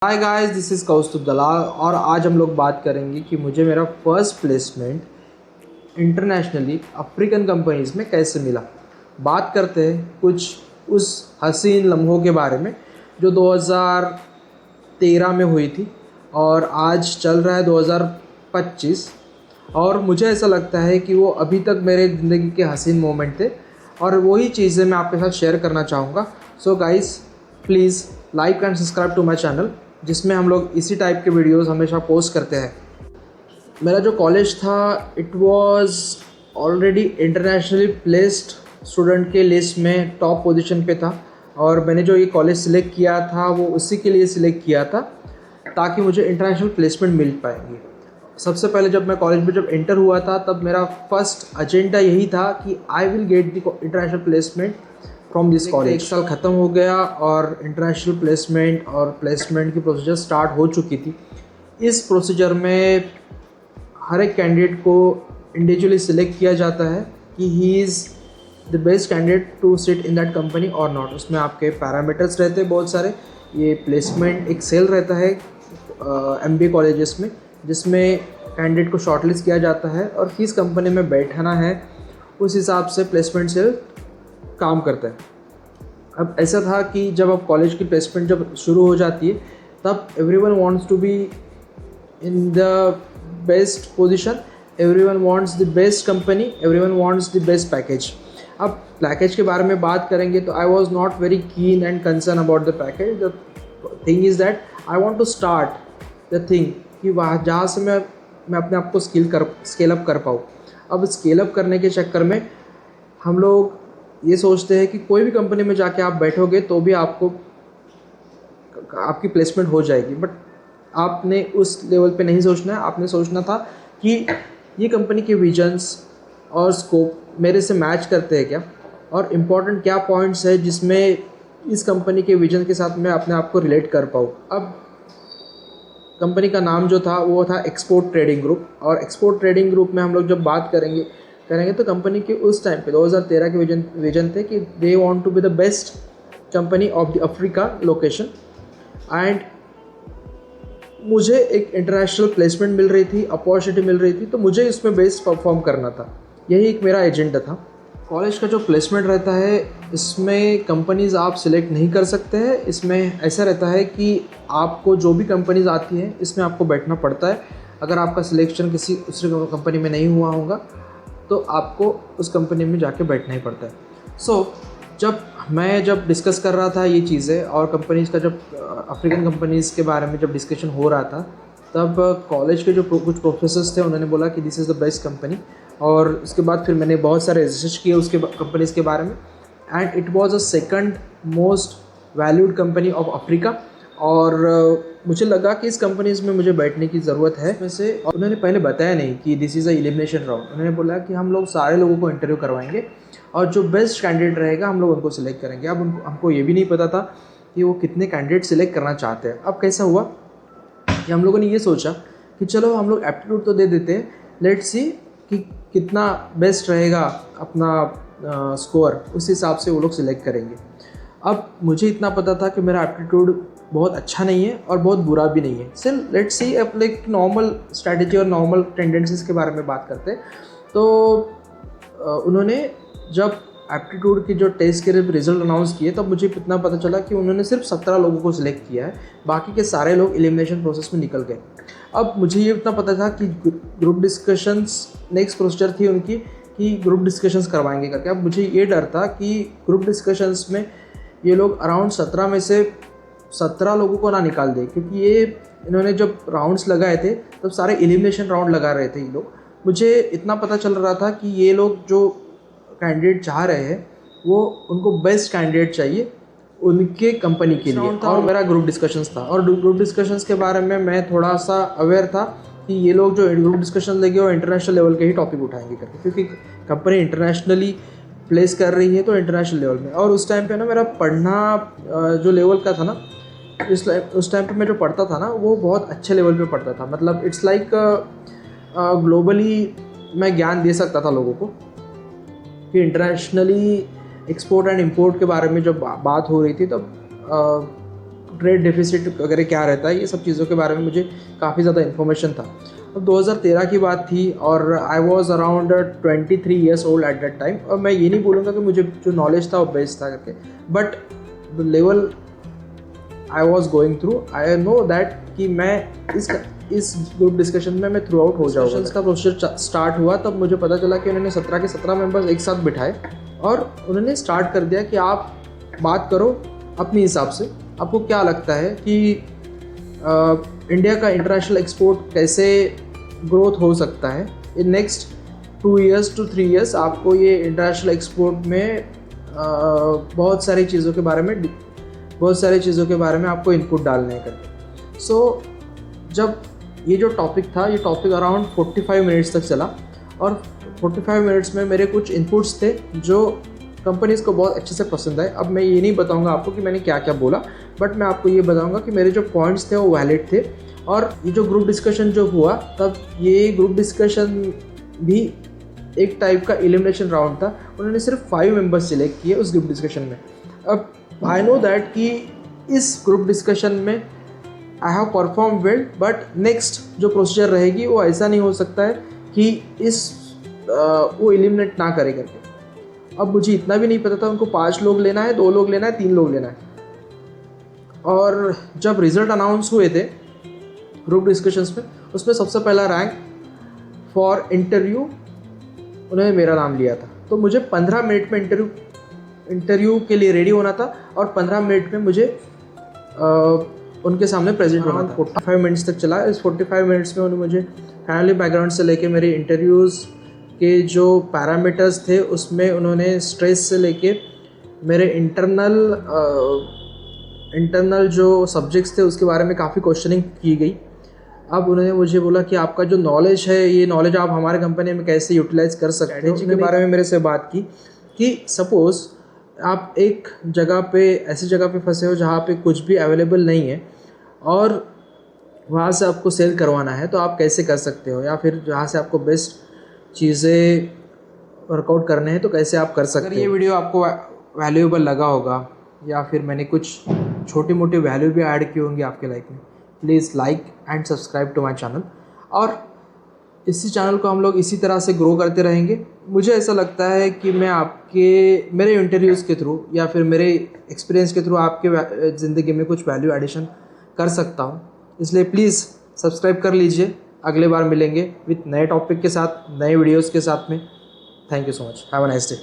Hi guys, this is कौस्तुभ दलाल और आज हम लोग बात करेंगे कि मुझे मेरा first placement internationally African companies में कैसे मिला। बात करते हैं कुछ उस हसीन लम्हों के बारे में जो 2013 में हुई थी और आज चल रहा है 2025 और मुझे ऐसा लगता है कि वो अभी तक मेरे ज़िंदगी के हसीन मोमेंट थे और वही चीज़ें मैं आपके साथ शेयर करना चाहूँगा। So guys, please like and subscribe to my channel, जिसमें हम लोग इसी टाइप के वीडियोस हमेशा पोस्ट करते हैं। मेरा जो कॉलेज था it was already internationally placed student के लिस्ट में टॉप पोजीशन पे था और मैंने जो ये कॉलेज सिलेक्ट किया था वो उसी के लिए सिलेक्ट किया था ताकि मुझे इंटरनेशनल प्लेसमेंट मिल पाएंगे। सबसे पहले जब मैं कॉलेज में जब एंटर हुआ था तब मेरा फर्स्ट एजेंडा यही था कि I will get the international placement from this college. एक साल ख़त्म हो गया और इंटरनेशनल प्लेसमेंट और प्लेसमेंट की प्रोसीजर स्टार्ट हो चुकी थी। इस प्रोसीजर में हर एक कैंडिडेट को इंडिविजुअली सिलेक्ट किया जाता है कि he is the best candidate to sit in that company और नॉट। उसमें आपके पैरामीटर्स रहते हैं बहुत सारे। ये प्लेसमेंट एक सेल रहता है MBA कॉलेजेस में, जिसमें कैंडिडेट को शॉर्टलिस्ट किया जाता है और किस कंपनी में बैठना है उस हिसाब से प्लेसमेंट सेल काम करता है। अब ऐसा था कि जब आप कॉलेज की प्लेसमेंट जब शुरू हो जाती है तब everyone wants to be in the best position, everyone wants the best company, everyone wants the best package. अब पैकेज के बारे में बात करेंगे तो I was not very keen and concern about the package. The thing is that I want to start the thing कि वहाँ जहाँ से मैं अपने आप को स्केल अप कर पाऊँ। अब स्केल अप करने के चक्कर में हम लोग ये सोचते हैं कि कोई भी कंपनी में जाके आप बैठोगे तो भी आपकी प्लेसमेंट हो जाएगी, बट आपने उस लेवल पे नहीं सोचना है। आपने सोचना था कि ये कंपनी के विजन्स और स्कोप मेरे से मैच करते हैं क्या, और इम्पॉर्टेंट क्या पॉइंट्स है जिसमें इस कंपनी के विजन के साथ मैं अपने आप को रिलेट कर पाऊँ। अब कंपनी का नाम जो था वो था एक्सपोर्ट ट्रेडिंग ग्रुप, और एक्सपोर्ट ट्रेडिंग ग्रुप में हम लोग जब बात करेंगे तो कंपनी के उस टाइम पे 2013 के विजन थे कि they want to be the best company of the Africa location. And मुझे एक इंटरनेशनल प्लेसमेंट मिल रही थी, अपॉर्चुनिटी मिल रही थी, तो मुझे इसमें बेस्ट परफॉर्म करना था। यही एक मेरा एजेंडा था। कॉलेज का जो प्लेसमेंट रहता है इसमें कंपनीज़ आप सिलेक्ट नहीं कर सकते हैं। इसमें ऐसा रहता है कि आपको जो भी कंपनीज़ आती हैं इसमें आपको बैठना पड़ता है। अगर आपका सिलेक्शन किसी दूसरी कंपनी में नहीं हुआ होगा तो आपको उस कंपनी में जाके बैठना ही पड़ता है। जब डिस्कस कर रहा था ये चीज़ें और कंपनीज़ का जब अफ्रीकन कंपनीज़ के बारे में जब डिस्कशन हो रहा था तब कॉलेज के जो कुछ प्रोफेसर्स थे उन्होंने बोला कि this is the best company. और उसके बाद फिर मैंने बहुत सारे रिसर्च किए उसके कंपनीज़ के बारे में, and it was a second most valued company of Africa. और मुझे लगा कि इस कंपनीज़ में मुझे बैठने की ज़रूरत है वैसे। और उन्होंने पहले बताया नहीं कि this is a elimination round. उन्होंने बोला कि हम लोग सारे लोगों को इंटरव्यू करवाएंगे और जो बेस्ट कैंडिडेट रहेगा हम लोग उनको सिलेक्ट करेंगे। अब हमको ये भी नहीं पता था कि वो कितने कैंडिडेट सिलेक्ट करना चाहते हैं। अब कैसा हुआ कि हम लोगों ने ये सोचा कि चलो हम लोग एप्टीट्यूड तो दे देते हैं, लेट्स सी कि कितना बेस्ट रहेगा अपना स्कोर, उस हिसाब से वो लोग सिलेक्ट करेंगे। अब मुझे इतना पता था कि मेरा एप्टीट्यूड बहुत अच्छा नहीं है और बहुत बुरा भी नहीं है। स्टिल लेट्स सी अपने एक नॉर्मल स्ट्रैटेजी और नॉर्मल टेंडेंसीज के बारे में बात करते हैं। तो उन्होंने जब एप्टीट्यूड की जो टेस्ट के रिजल्ट अनाउंस किए तब मुझे इतना पता चला कि उन्होंने सिर्फ 17 लोगों को सिलेक्ट किया है, बाकी के सारे लोग एलिमिनेशन प्रोसेस में निकल गए। अब मुझे ये इतना पता था कि ग्रुप डिस्कशंस नेक्स्ट प्रोसीजर थी उनकी कि ग्रुप डिस्कशंस करवाएंगे करके। अब मुझे ये डर था कि ग्रुप डिस्कशंस में ये लोग अराउंड 17 में से 17 लोगों को ना निकाल दे, क्योंकि इन्होंने जब राउंड्स लगाए थे तब सारे एलिमिनेशन राउंड लगा रहे थे ये लोग। मुझे इतना पता चल रहा था कि ये लोग जो कैंडिडेट चाह रहे हैं वो उनको बेस्ट कैंडिडेट चाहिए उनके कंपनी के लिए। और मेरा ग्रुप डिस्कशंस था और ग्रुप डिस्कशंस के बारे में मैं थोड़ा सा अवेयर था कि ये लोग जो ग्रुप डिस्कशन लेंगे वो इंटरनेशनल लेवल के ही टॉपिक उठाएंगे करके, क्योंकि कंपनी इंटरनेशनली प्लेस कर रही है तो इंटरनेशनल लेवल में। और उस टाइम पे ना मेरा पढ़ना जो लेवल का था ना, उस टाइम पे मैं जो पढ़ता था ना वो बहुत अच्छे लेवल पे पढ़ता था। मतलब इट्स लाइक ग्लोबली मैं ज्ञान दे सकता था लोगों को कि इंटरनेशनली एक्सपोर्ट एंड इंपोर्ट के बारे में जब बात हो रही थी तब ट्रेड डेफिसिट वगैरह क्या रहता है, ये सब चीज़ों के बारे में मुझे काफ़ी ज़्यादा इन्फॉर्मेशन था। अब 2013 की बात थी और I was around 23 years old at that time. और मैं ये नहीं बोलूँगा कि मुझे जो नॉलेज था वो बेस्ट था करके, but the level I was going through, I know that कि मैं इस ग्रुप डिस्कशन में मैं थ्रू आउट हो जाऊँगा। इसका प्रोसेस स्टार्ट हुआ तब मुझे पता चला कि उन्होंने 17 के 17 मेंबर्स एक साथ बिठाए और उन्होंने स्टार्ट कर दिया कि आप बात करो अपने हिसाब से, आपको क्या लगता है कि इंडिया का इंटरनेशनल एक्सपोर्ट कैसे ग्रोथ हो सकता है in next 2 years to 3 years। आपको ये इंटरनेशनल एक्सपोर्ट में बहुत सारी चीज़ों के बारे में आपको इनपुट डालने हैं करके। सो जब ये जो टॉपिक था, ये टॉपिक अराउंड 45 मिनट्स तक चला और 45 मिनट्स में मेरे कुछ इनपुट्स थे जो कंपनीज़ को बहुत अच्छे से पसंद आए। अब मैं ये नहीं बताऊंगा आपको कि मैंने क्या क्या बोला, बट मैं आपको ये बताऊंगा कि मेरे जो पॉइंट्स थे वो वैलिड थे। और ये जो ग्रुप डिस्कशन जो हुआ, तब ये ग्रुप डिस्कशन भी एक टाइप का एलिमिनेशन राउंड था। उन्होंने सिर्फ 5 मेंबर्स सिलेक्ट किए उस ग्रुप डिस्कशन में। अब आई नो दैट कि इस ग्रुप डिस्कशन में I have perform well, but next जो प्रोसीजर रहेगी वो ऐसा नहीं हो सकता है कि वो एलिमिनेट ना करे करके। अब मुझे इतना भी नहीं पता था उनको 5 लोग लेना है, 2 लोग लेना है, 3 लोग लेना है। और जब रिज़ल्ट अनाउंस हुए थे ग्रुप डिस्कशंस में, उसमें सबसे पहला रैंक फॉर इंटरव्यू उन्होंने मेरा नाम लिया था। तो मुझे 15 मिनट में इंटरव्यू के लिए रेडी होना था और 15 मिनट में मुझे उनके सामने प्रेजेंट होना था। 45 मिनट्स तक चला। इस 45 मिनट्स में उन्होंने मुझे फैमिली बैकग्राउंड से लेके मेरे इंटरव्यूज़ के जो पैरामीटर्स थे उसमें उन्होंने स्ट्रेस से लेके मेरे इंटरनल जो सब्जेक्ट्स थे उसके बारे में काफ़ी क्वेश्चनिंग की गई। अब उन्होंने मुझे बोला कि आपका जो नॉलेज है, ये नॉलेज आप हमारे कंपनी में कैसे यूटिलाइज कर सकते हैं। स्ट्रैटेजी के बारे में मेरे से बात की कि सपोज़ आप एक जगह पे ऐसी जगह पे फंसे हो जहाँ पे कुछ भी अवेलेबल नहीं है और वहाँ से आपको सेल करवाना है, तो आप कैसे कर सकते हो, या फिर जहाँ से आपको बेस्ट चीज़ें वर्कआउट करने हैं तो कैसे आप कर सकते हैं। अगर ये वीडियो आपको वैल्यूएबल लगा होगा या फिर मैंने कुछ छोटी मोटी वैल्यू भी ऐड की होंगी आपके लाइफ में, please like and subscribe to my channel. और इसी चैनल को हम लोग इसी तरह से ग्रो करते रहेंगे। मुझे ऐसा लगता है कि मैं मेरे इंटरव्यूज़ के थ्रू या फिर मेरे एक्सपीरियंस के थ्रू आपके ज़िंदगी में कुछ वैल्यू एडिशन कर सकता हूँ, इसलिए प्लीज़ सब्सक्राइब कर लीजिए। अगले बार मिलेंगे विथ नए टॉपिक के साथ, नए वीडियोज़ के साथ में। Thank you so much. Have a nice day.